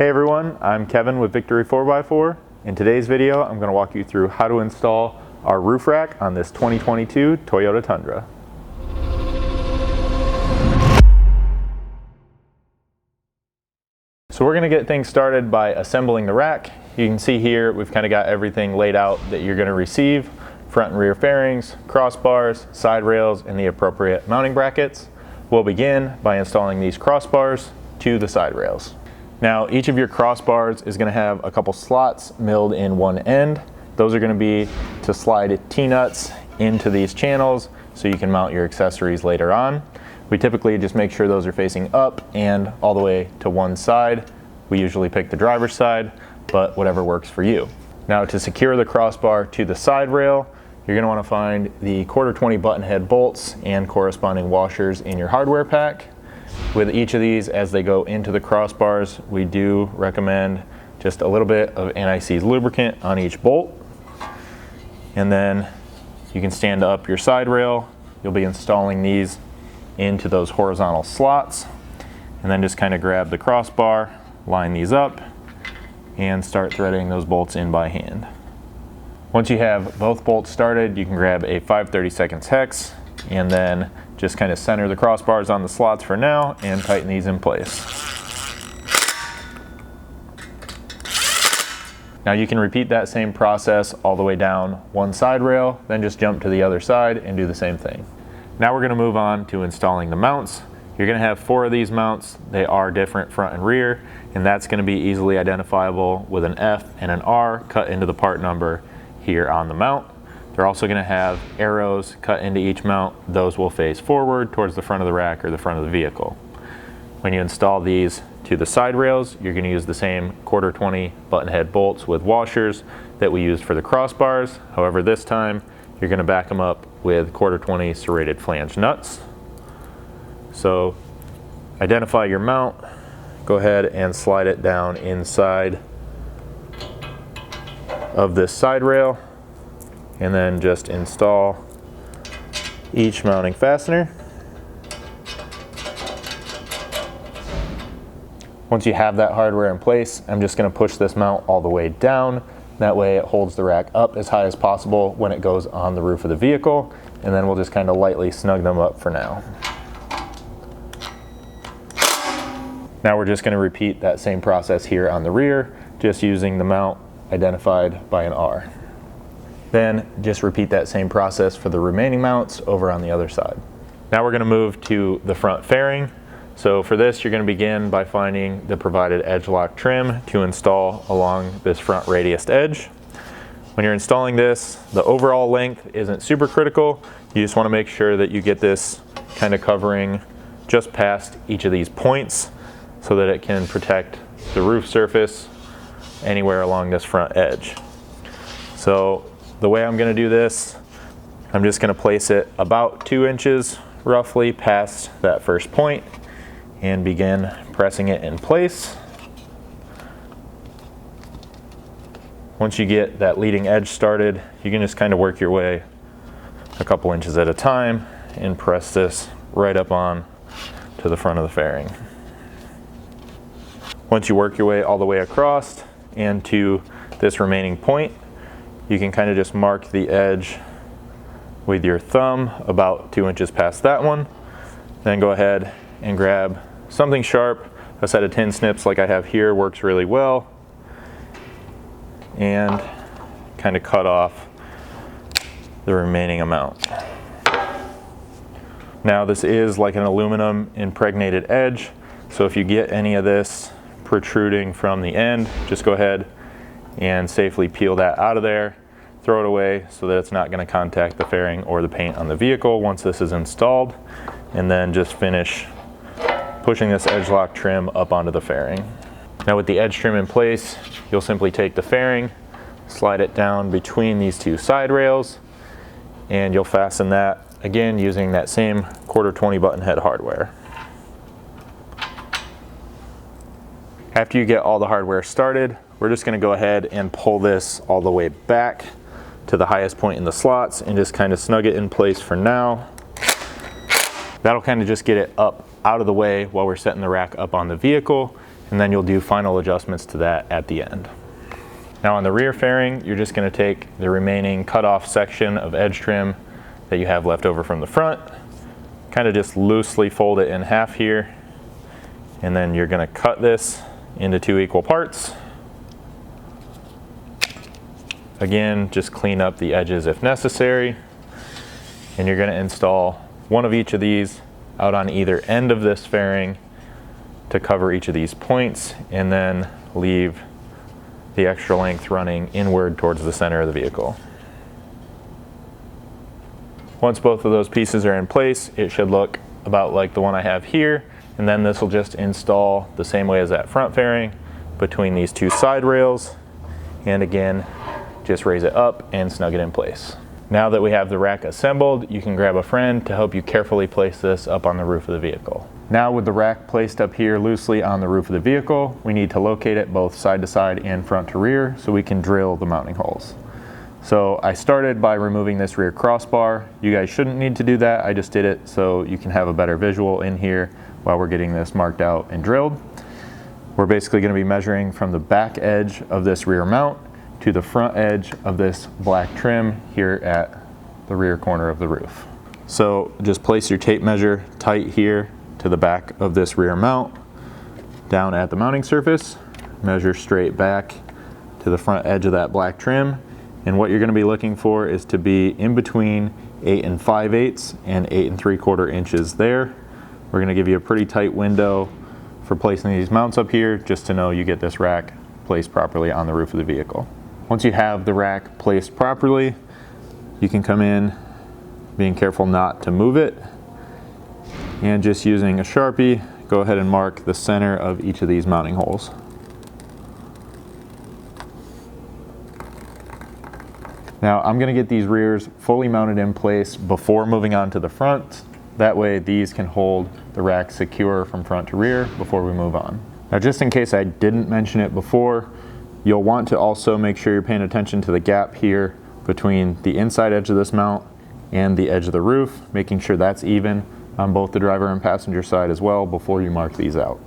Hey everyone, I'm Kevin with Victory 4x4. In today's video, I'm going to walk you through how to install our roof rack on this 2022 Toyota Tundra. So we're going to get things started by assembling the rack. You can see here we've kind of got everything laid out that you're going to receive: front and rear fairings, crossbars, side rails, and the appropriate mounting brackets. We'll begin by installing these crossbars to the side rails. Now, each of your crossbars is going to have a couple slots milled in one end. Those are going to be to slide T-nuts into these channels so you can mount your accessories later on. We typically just make sure those are facing up and all the way to one side. We usually pick the driver's side, but whatever works for you. Now, to secure the crossbar to the side rail, you're going to want to find the 1/4-20 button head bolts and corresponding washers in your hardware pack. With each of these, as they go into the crossbars, we do recommend just a little bit of anti-seize lubricant on each bolt. And then you can stand up your side rail. You'll be installing these into those horizontal slots, and then just kind of grab the crossbar, line these up, and start threading those bolts in by hand. Once you have both bolts started, you can grab a 5/32 hex and then just kind of center the crossbars on the slots for now and tighten these in place. Now you can repeat that same process all the way down one side rail, then just jump to the other side and do the same thing. Now we're going to move on to installing the mounts. You're going to have 4 of these mounts. They are different front and rear, and that's going to be easily identifiable with an F and an R cut into the part number here on the mount. They're also going to have arrows cut into each mount. Those will face forward towards the front of the rack or the front of the vehicle. When you install these to the side rails, you're going to use the same 1/4-20 button head bolts with washers that we used for the crossbars. However, this time you're going to back them up with 1/4-20 serrated flange nuts. So identify your mount, go ahead and slide it down inside of this side rail, and then just install each mounting fastener. Once you have that hardware in place, I'm just going to push this mount all the way down. That way it holds the rack up as high as possible when it goes on the roof of the vehicle, and then we'll just kind of lightly snug them up for now. Now we're just going to repeat that same process here on the rear, just using the mount identified by an R. Then just repeat that same process for the remaining mounts over on the other side. Now we're going to move to the front fairing. So for this, you're going to begin by finding the provided edge lock trim to install along this front radiused edge. When you're installing this, the overall length isn't super critical. You just want to make sure that you get this kind of covering just past each of these points so that it can protect the roof surface anywhere along this front edge. So the way I'm going to do this, I'm just going to place it about 2 inches roughly past that first point and begin pressing it in place. Once you get that leading edge started, you can just kind of work your way a couple inches at a time and press this right up on to the front of the fairing. Once you work your way all the way across and to this remaining point, you can kind of just mark the edge with your thumb about 2 inches past that one. Then go ahead and grab something sharp. A set of tin snips like I have here works really well, and kind of cut off the remaining amount. Now this is like an aluminum impregnated edge, so if you get any of this protruding from the end, just go ahead and safely peel that out of there, throw it away so that it's not going to contact the fairing or the paint on the vehicle once this is installed, and then just finish pushing this edge lock trim up onto the fairing. Now with the edge trim in place, you'll simply take the fairing, slide it down between these 2 side rails, and you'll fasten that again using that same 1/4-20 button head hardware. After you get all the hardware started, we're just going to go ahead and pull this all the way back to the highest point in the slots and just kind of snug it in place for now. That'll kind of just get it up out of the way while we're setting the rack up on the vehicle, and then you'll do final adjustments to that at the end. Now on the rear fairing, you're just going to take the remaining cut off section of edge trim that you have left over from the front, kind of just loosely fold it in half here, and then you're going to cut this into 2 equal parts. Again, just clean up the edges if necessary, and you're going to install one of each of these out on either end of this fairing to cover each of these points, and then leave the extra length running inward towards the center of the vehicle. Once both of those pieces are in place, it should look about like the one I have here, and then this will just install the same way as that front fairing between these 2 side rails, and again, just raise it up and snug it in place. Now that we have the rack assembled, you can grab a friend to help you carefully place this up on the roof of the vehicle. Now with the rack placed up here loosely on the roof of the vehicle, we need to locate it both side to side and front to rear so we can drill the mounting holes. So I started by removing this rear crossbar. You guys shouldn't need to do that. I just did it so you can have a better visual in here while we're getting this marked out and drilled. We're basically going to be measuring from the back edge of this rear mount to the front edge of this black trim here at the rear corner of the roof. So just place your tape measure tight here to the back of this rear mount, down at the mounting surface, measure straight back to the front edge of that black trim, and what you're going to be looking for is to be in between 8 5/8 and 8 3/4 inches there. We're going to give you a pretty tight window for placing these mounts up here, just to know you get this rack placed properly on the roof of the vehicle. Once you have the rack placed properly, you can come in being careful not to move it, and just using a Sharpie, go ahead and mark the center of each of these mounting holes. Now I'm going to get these rears fully mounted in place before moving on to the front. That way these can hold the rack secure from front to rear before we move on. Now just in case I didn't mention it before, you'll want to also make sure you're paying attention to the gap here between the inside edge of this mount and the edge of the roof, making sure that's even on both the driver and passenger side as well before you mark these out.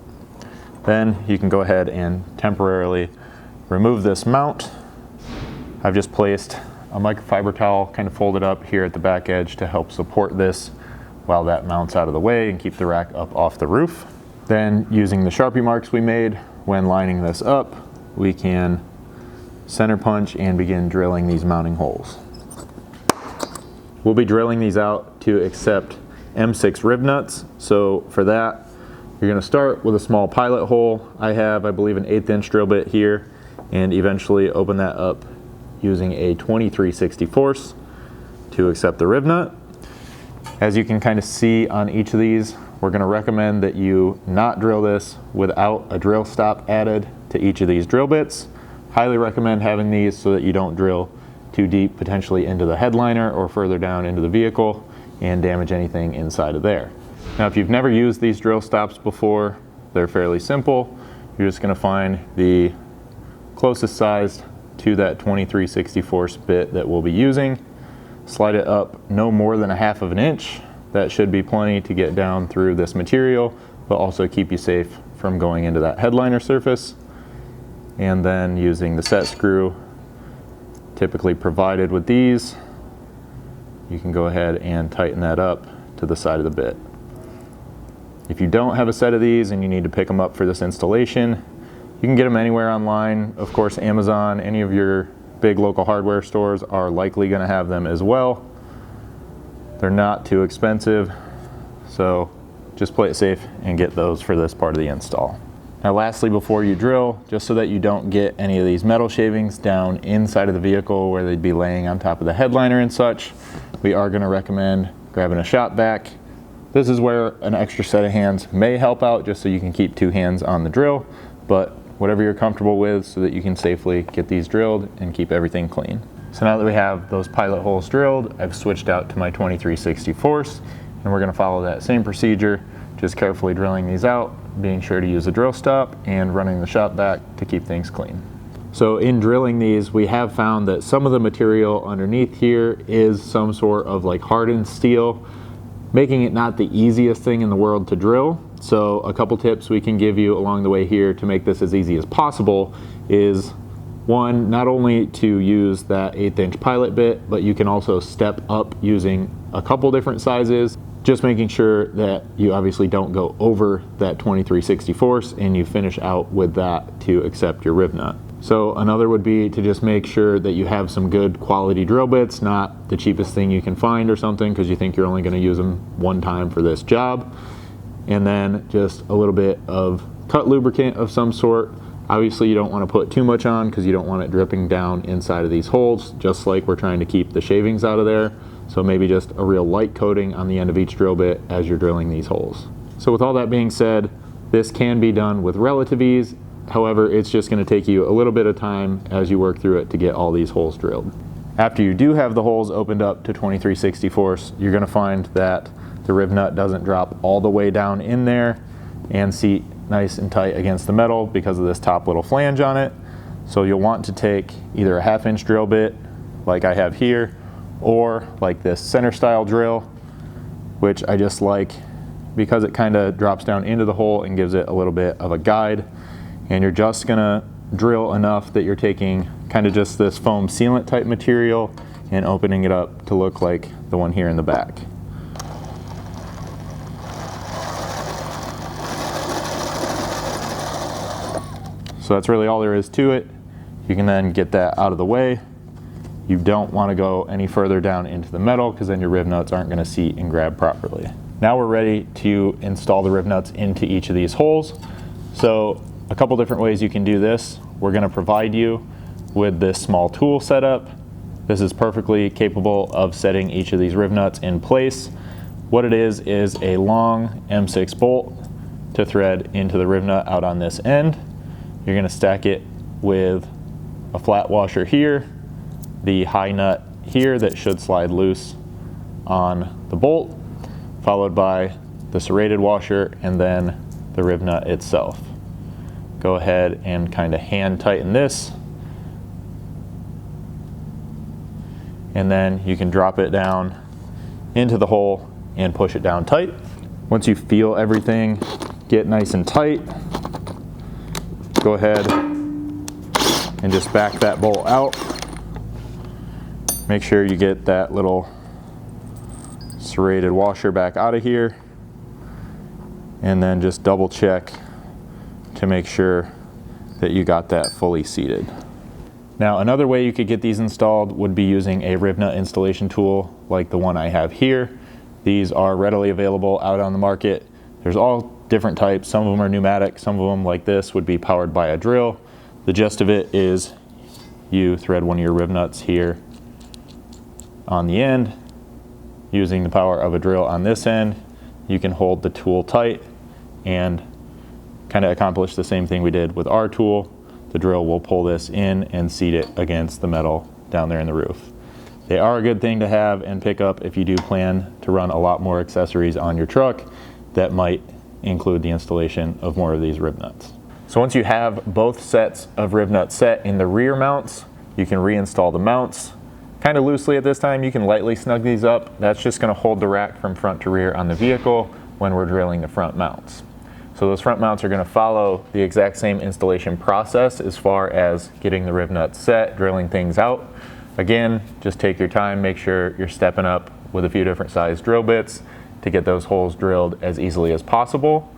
Then you can go ahead and temporarily remove this mount. I've just placed a microfiber towel kind of folded up here at the back edge to help support this while that mounts out of the way and keep the rack up off the roof. Then using the Sharpie marks we made when lining this up, we can center punch and begin drilling these mounting holes. We'll be drilling these out to accept M6 rib nuts. So for that, you're going to start with a small pilot hole. I have, I believe, an 1/8 inch drill bit here, and eventually open that up using a 23/64 to accept the rib nut. As you can kind of see on each of these, we're going to recommend that you not drill this without a drill stop added to each of these drill bits. Highly recommend having these so that you don't drill too deep, potentially into the headliner or further down into the vehicle, and damage anything inside of there. Now if you've never used these drill stops before, they're fairly simple. You're just going to find the closest size to that 23/64 bit that we'll be using, slide it up no more than 1/2 inch. That should be plenty to get down through this material, but also keep you safe from going into that headliner surface. And then using the set screw typically provided with these, you can go ahead and tighten that up to the side of the bit. If you don't have a set of these and you need to pick them up for this installation, you can get them anywhere online. Of course, Amazon, any of your big local hardware stores are likely going to have them as well. They're not too expensive, so just play it safe and get those for this part of the install. Now lastly, before you drill, just so that you don't get any of these metal shavings down inside of the vehicle where they'd be laying on top of the headliner and such, we are going to recommend grabbing a shop vac. This is where an extra set of hands may help out, just so you can keep 2 hands on the drill, but whatever you're comfortable with so that you can safely get these drilled and keep everything clean. So now that we have those pilot holes drilled, I've switched out to my 23/64, and we're going to follow that same procedure, just carefully drilling these out, being sure to use a drill stop and running the shop vac to keep things clean. So in drilling these, we have found that some of the material underneath here is some sort of like hardened steel, making it not the easiest thing in the world to drill. So a couple tips we can give you along the way here to make this as easy as possible is, one, not only to use that 1/8 inch pilot bit, but you can also step up using a couple different sizes, just making sure that you obviously don't go over that 23/64 and you finish out with that to accept your rib nut. So another would be to just make sure that you have some good quality drill bits, not the cheapest thing you can find or something because you think you're only going to use them one time for this job. And then just a little bit of cut lubricant of some sort. Obviously you don't want to put too much on because you don't want it dripping down inside of these holes, just like we're trying to keep the shavings out of there. So maybe just a real light coating on the end of each drill bit as you're drilling these holes. So with all that being said, this can be done with relative ease. However, it's just going to take you a little bit of time as you work through it to get all these holes drilled. After you do have the holes opened up to 23/64, you're going to find that the rib nut doesn't drop all the way down in there and seat nice and tight against the metal because of this top little flange on it. So you'll want to take either a 1/2 inch drill bit like I have here, or like this center style drill, which I just like because it kind of drops down into the hole and gives it a little bit of a guide. And you're just gonna drill enough that you're taking kind of just this foam sealant type material and opening it up to look like the one here in the back. So that's really all there is to it. You can then get that out of the way. You don't want to go any further down into the metal because then your rib nuts aren't going to seat and grab properly. Now we're ready to install the rib nuts into each of these holes. So a couple different ways you can do this. We're going to provide you with this small tool setup. This is perfectly capable of setting each of these rib nuts in place. What it is a long M6 bolt to thread into the rib nut out on this end. You're going to stack it with a flat washer here, the high nut here that should slide loose on the bolt, followed by the serrated washer and then the rib nut itself. Go ahead and kind of hand tighten this, and then you can drop it down into the hole and push it down tight. Once you feel everything get nice and tight, go ahead and just back that bolt out. Make sure you get that little serrated washer back out of here, and then just double check to make sure that you got that fully seated. Now another way you could get these installed would be using a rib nut installation tool like the one I have here. These are readily available out on the market. There's all different types. Some of them are pneumatic, some of them like this would be powered by a drill. The gist of it is you thread one of your rib nuts here on the end. Using the power of a drill on this end, you can hold the tool tight and kind of accomplish the same thing we did with our tool. The drill will pull this in and seat it against the metal down there in the roof. They are a good thing to have and pick up if you do plan to run a lot more accessories on your truck that might include the installation of more of these rib nuts. So once you have both sets of rib nuts set in the rear mounts, you can reinstall the mounts kind of loosely at this time. You can lightly snug these up. That's just going to hold the rack from front to rear on the vehicle when we're drilling the front mounts. So those front mounts are going to follow the exact same installation process as far as getting the rib nuts set, drilling things out. Again, just take your time, make sure you're stepping up with a few different size drill bits to get those holes drilled as easily as possible.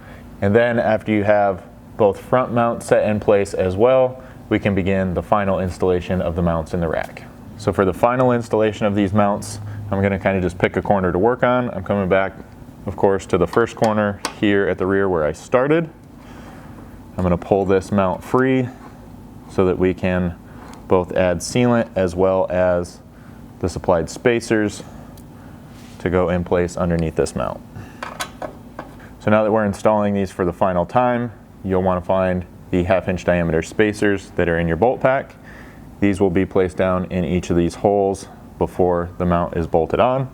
And then after you have both front mounts set in place as well, we can begin the final installation of the mounts in the rack. So for the final installation of these mounts, I'm going to kind of just pick a corner to work on. I'm coming back, of course, to the first corner here at the rear where I started. I'm going to pull this mount free so that we can both add sealant as well as the supplied spacers to go in place underneath this mount. So now that we're installing these for the final time, you'll want to find the 1/2 inch diameter spacers that are in your bolt pack. These will be placed down in each of these holes before the mount is bolted on.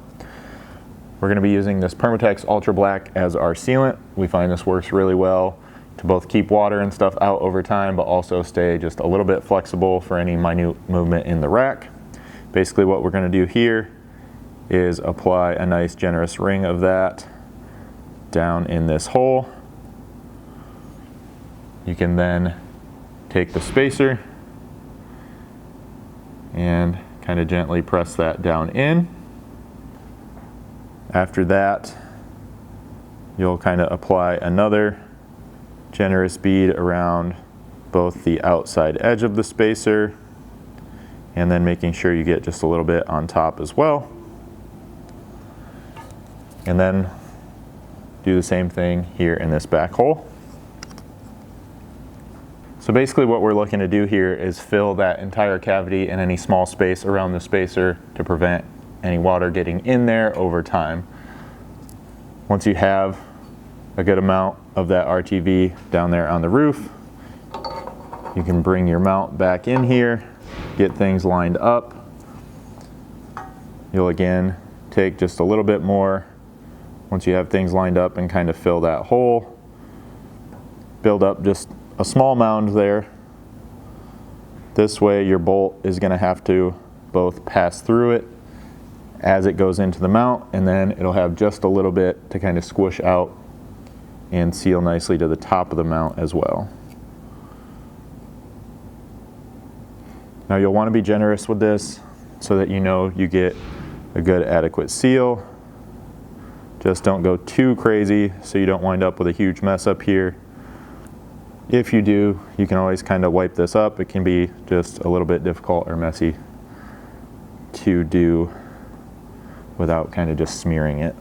We're going to be using this Permatex Ultra Black as our sealant. We find this works really well to both keep water and stuff out over time, but also stay just a little bit flexible for any minute movement in the rack. Basically what we're going to do here is apply a nice generous ring of that down in this hole, You can then take the spacer and kind of gently press that down in. After that, you'll kind of apply another generous bead around both the outside edge of the spacer and then making sure you get just a little bit on top as well. And then do the same thing here in this back hole. So basically what we're looking to do here is fill that entire cavity and any small space around the spacer to prevent any water getting in there over time. Once you have a good amount of that RTV down there on the roof, you can bring your mount back in here, get things lined up. You'll again take just a little bit more once you have things lined up and kind of fill that hole. Build up just a small mound there. This way your bolt is going to have to both pass through it as it goes into the mount, and then it'll have just a little bit to kind of squish out and seal nicely to the top of the mount as well. Now you'll want to be generous with this so that you know you get a good adequate seal. Just don't go too crazy so you don't wind up with a huge mess up here. If you do, you can always kind of wipe this up. It can be just a little bit difficult or messy to do without kind of just smearing it.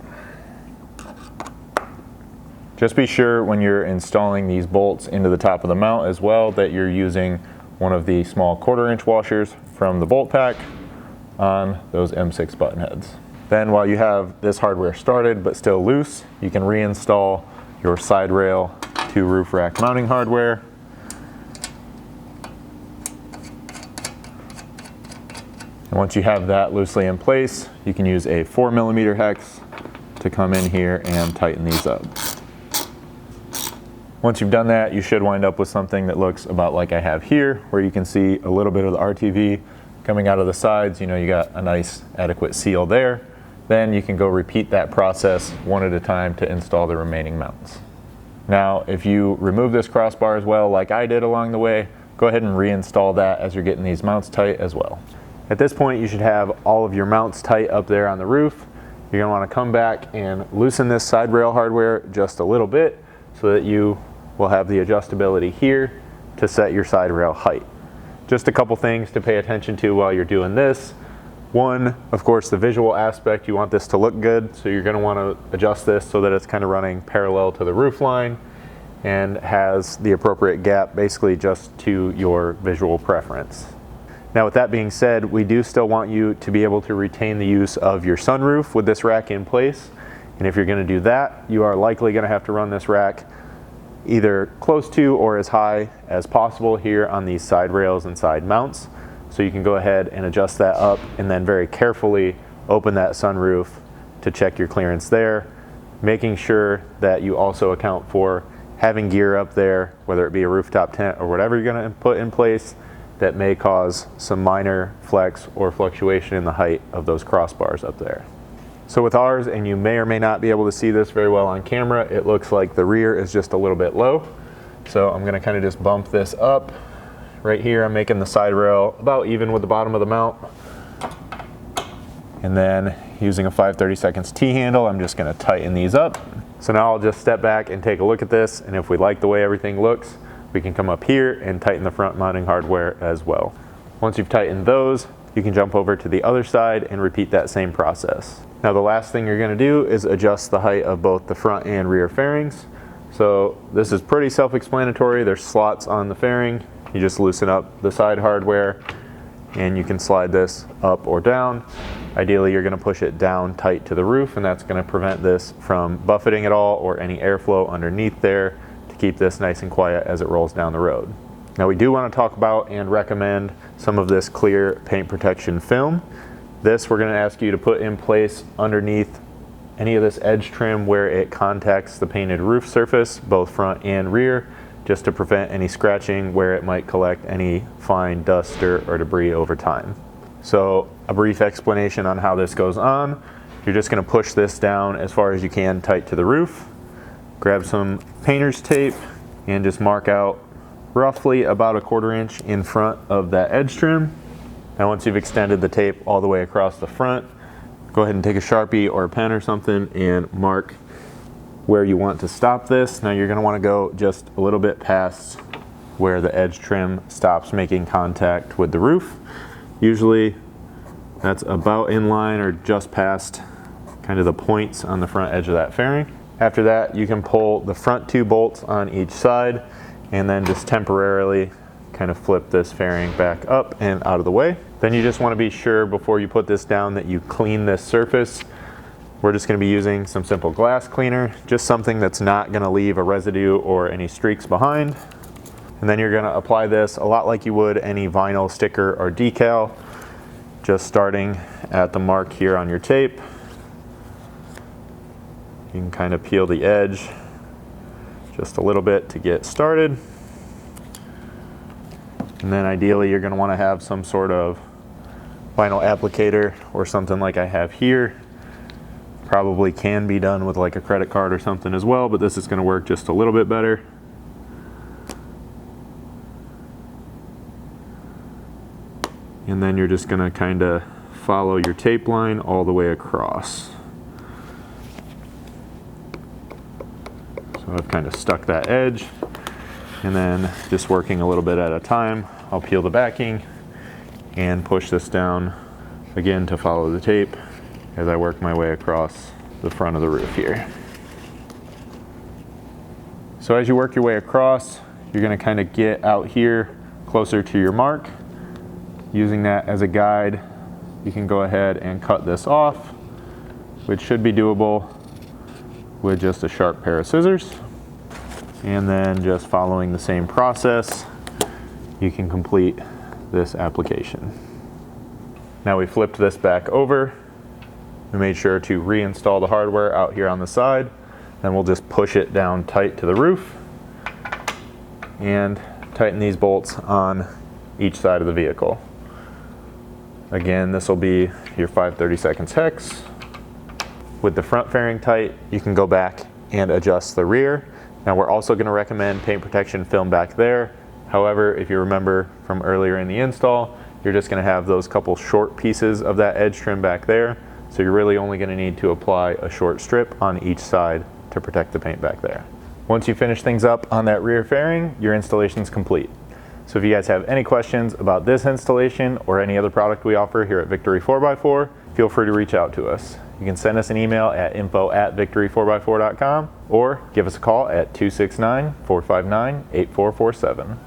Just be sure when you're installing these bolts into the top of the mount as well that you're using one of the small 1/4 inch washers from the bolt pack on those M6 button heads. Then while you have this hardware started but still loose, you can reinstall your side rail to roof rack mounting hardware. And once you have that loosely in place, you can use a 4mm hex to come in here and tighten these up. Once you've done that, you should wind up with something that looks about like I have here, where you can see a little bit of the RTV coming out of the sides. You know, you got a nice adequate seal there. Then you can go repeat that process one at a time to install the remaining mounts. Now, if you remove this crossbar as well, like I did along the way, go ahead and reinstall that as you're getting these mounts tight as well. At this point, you should have all of your mounts tight up there on the roof. You're gonna wanna come back and loosen this side rail hardware just a little bit so that you will have the adjustability here to set your side rail height. Just a couple things to pay attention to while you're doing this. One, of course, the visual aspect. You want this to look good, so you're going to want to adjust this so that it's kind of running parallel to the roof line and has the appropriate gap basically just to your visual preference. Now with that being said, we do still want you to be able to retain the use of your sunroof with this rack in place. And if you're going to do that, you are likely going to have to run this rack either close to or as high as possible here on these side rails and side mounts. So you can go ahead and adjust that up and then very carefully open that sunroof to check your clearance there, making sure that you also account for having gear up there, whether it be a rooftop tent or whatever you're going to put in place, that may cause some minor flex or fluctuation in the height of those crossbars up there. So with ours, and you may or may not be able to see this very well on camera, it looks like the rear is just a little bit low. So I'm going to kind of just bump this up. Right here, I'm making the side rail about even with the bottom of the mount. And then using a 5/32 T-handle, I'm just gonna tighten these up. So now I'll just step back and take a look at this, and if we like the way everything looks, we can come up here and tighten the front mounting hardware as well. Once you've tightened those, you can jump over to the other side and repeat that same process. Now the last thing you're gonna do is adjust the height of both the front and rear fairings. So this is pretty self-explanatory. There's slots on the fairing. You just loosen up the side hardware and you can slide this up or down. Ideally, you're gonna push it down tight to the roof, and that's gonna prevent this from buffeting at all or any airflow underneath there to keep this nice and quiet as it rolls down the road. Now we do wanna talk about and recommend some of this clear paint protection film. This we're gonna ask you to put in place underneath any of this edge trim where it contacts the painted roof surface, both front and rear, just to prevent any scratching where it might collect any fine dust, dirt, or debris over time. So a brief explanation on how this goes on. You're just gonna push this down as far as you can tight to the roof, grab some painter's tape, and just mark out roughly about a 1/4 inch in front of that edge trim. Now once you've extended the tape all the way across the front, go ahead and take a Sharpie or a pen or something and mark where you want to stop this. Now you're going to want to go just a little bit past where the edge trim stops making contact with the roof. Usually that's about in line or just past kind of the points on the front edge of that fairing. After that, you can pull the front 2 bolts on each side and then just temporarily kind of flip this fairing back up and out of the way. Then you just want to be sure before you put this down that you clean this surface. We're just going to be using some simple glass cleaner, just something that's not going to leave a residue or any streaks behind. And then you're going to apply this a lot like you would any vinyl sticker or decal, just starting at the mark here on your tape. You can kind of peel the edge just a little bit to get started. And then ideally you're going to want to have some sort of vinyl applicator or something like I have here. Probably can be done with like a credit card or something as well, but this is going to work just a little bit better. And then you're just going to kind of follow your tape line all the way across. So I've kind of stuck that edge, and then just working a little bit at a time, I'll peel the backing and push this down again to follow the tape as I work my way across the front of the roof here. So as you work your way across, you're going to kind of get out here closer to your mark. Using that as a guide, you can go ahead and cut this off, which should be doable with just a sharp pair of scissors. And then just following the same process, you can complete this application. Now we flipped this back over. We made sure to reinstall the hardware out here on the side. Then we'll just push it down tight to the roof and tighten these bolts on each side of the vehicle. Again, this will be your 5/32 hex. With the front fairing tight, you can go back and adjust the rear. Now we're also going to recommend paint protection film back there. However, if you remember from earlier in the install, you're just going to have those couple short pieces of that edge trim back there. So you're really only going to need to apply a short strip on each side to protect the paint back there. Once you finish things up on that rear fairing, your installation is complete. So if you guys have any questions about this installation or any other product we offer here at Victory 4x4, feel free to reach out to us. You can send us an email at info@victory4x4.com or give us a call at 269-459-8447.